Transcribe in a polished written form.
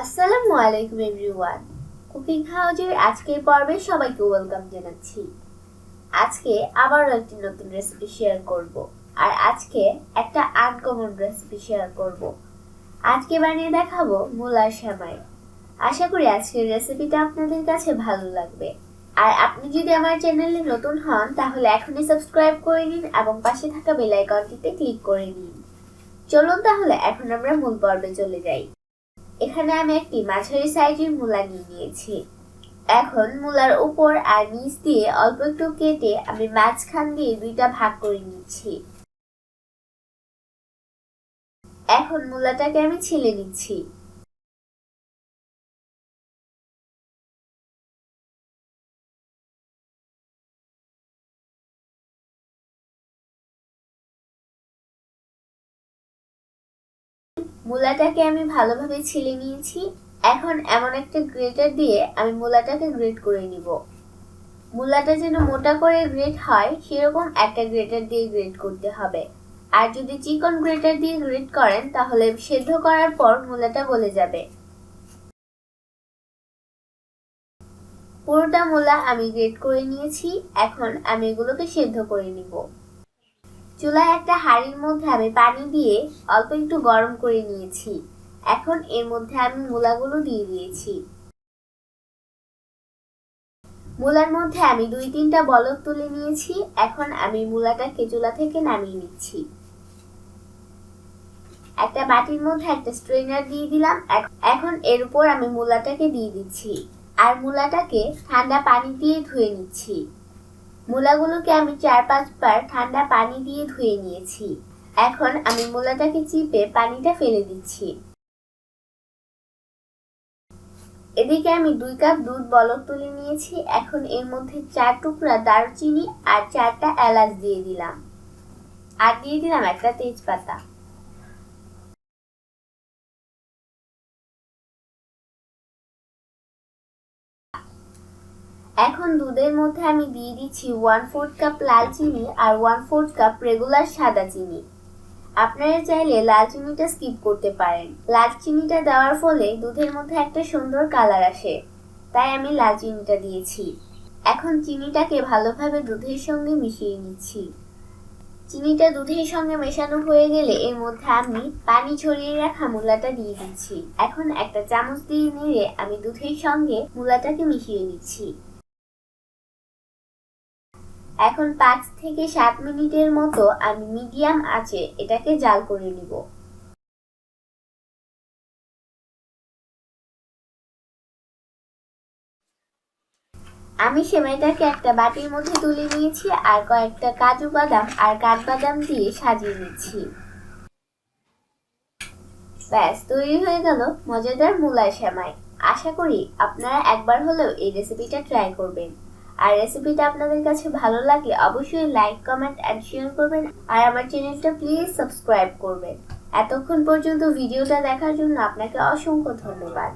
আসসালামু আলাইকুম everyone. Cooking হাউজের আজকের পর্বে সবাইকে ওয়েলকাম জানাচ্ছি। আজকে আবারও একটি নতুন রেসিপি শেয়ার করব। আর আজকে একটা আনকমন রেসিপি শেয়ার করব। আজকে বানিয়ে দেখাবো মুলার সেমাই। আশা করি আজকের রেসিপিটা আপনাদের কাছে ভালো লাগবে। আর আপনি যদি আমার চ্যানেলে নতুন হন তাহলে এখনই সাবস্ক্রাইব করে নিন এবং পাশে থাকা বেল আইকনটিতে ক্লিক করে নিন। চলুন তাহলে এখন আমরা মূল পর্বে চলে যাই। এখানে আমি একটি মাঝারি সাইজের মূলা নিয়েছি। এখন মূলার উপর আর নিচ দিয়ে অল্প একটু কেটে আমি মাঝখান দিয়ে দুইটা ভাগ করে নিচ্ছি। এখন মূলাটাকে আমি ছিলে নিচ্ছি। মূলাটাকে আমি ভালোভাবে ছিলে নিয়েছি। এখন এমন একটা গ্রেটার দিয়ে আমি মূলাটাকে গ্রেট করে নিব। মূলাটা যেন মোটা করে গ্রেট হয় সেরকম একটা গ্রেটার দিয়ে গ্রেট করতে হবে। আর যদি চিকন গ্রেটার দিয়ে গ্রেট করেন তাহলে সেদ্ধ করার পর মূলাটা গলে যাবে। পুরোটা মূলা আমি গ্রেট করে নিয়েছি। এখন আমি এগুলোকে সেদ্ধ করে নিব। চুলায় একটা হাঁড়ির মধ্যে আমি পানি দিয়ে অল্প একটু গরম করে নিয়েছি। এখন এর মধ্যে আমি মূলাগুলো দিয়ে দিয়েছি। মূলার মধ্যে আমি 2-3টা বলক তুলে নিয়েছি। এখন আমি মূলাটাকে চুলা থেকে নামিয়ে নিচ্ছি। একটা বাটির মধ্যে একটা স্ট্রেনার দিয়ে দিলাম। এখন এর উপর আমি মূলাটাকে দিয়ে দিচ্ছি আর মূলাটাকে ঠান্ডা পানি দিয়ে ধুয়ে নিচ্ছি। মূলাগুলোকে আমি 4-5 বার ঠান্ডা পানি দিয়ে ধুয়ে নিয়েছি। এখন আমি মূলাটাকে চিপে পানিটা ফেলে দিচ্ছি। এদিকে আমি 2 কাপ দুধ বলক তুলে নিয়েছি। এখন এর মধ্যে 4 টুকরা দারুচিনি আর 4টা এলাচ দিয়ে দিলাম। আর দিয়ে দিলাম একটা তেজপাতা। এখন দুধের মধ্যে আমি দিয়ে দিচ্ছি 1/4 কাপ লাল চিনি আর 1/4 কাপ রেগুলার সাদা চিনি। আপনারা চাইলে লাল চিনিটা স্কিপ করতে পারেন। লাল চিনিটা দেওয়ার ফলে দুধের মধ্যে একটা সুন্দর কালার আসে, তাই আমি লাল চিনিটা দিয়েছি। এখন চিনিটাকে ভালোভাবে দুধের সঙ্গে মিশিয়ে নিচ্ছি। চিনিটা দুধের সঙ্গে মেশানো হয়ে গেলে এর মধ্যে আমি পানি ছড়িয়ে রাখা মূলাটা দিয়ে দিচ্ছি। এখন একটা চামচ দিয়ে নেড়ে আমি দুধের সঙ্গে মূলাটাকে মিশিয়ে নিচ্ছি। এখন 5 থেকে 7 মিনিটের মতো আমি মিডিয়াম আঁচে এটাকে জাল করে নিব। আমি সেমাইটাকে একটা বাটির মধ্যে তুলে নিয়েছি আর কয়েকটা কাজু বাদাম আর কাঠবাদাম দিয়ে সাজিয়ে নিচ্ছি। ব্যাস তৈরি হয়ে গেল মজাদার মুলার সেমাই। আশা করি আপনারা একবার হলেও এই রেসিপিটা ট্রাই করবেন। আর রেসিপিটা আপনাদের কাছে ভালো লাগলে অবশ্যই লাইক, কমেন্ট এন্ড শেয়ার করবেন। আর আমার চ্যানেলটা প্লিজ সাবস্ক্রাইব করবেন। এতক্ষণ পর্যন্ত ভিডিওটা দেখার জন্য আপনাকে অসংখ্য ধন্যবাদ।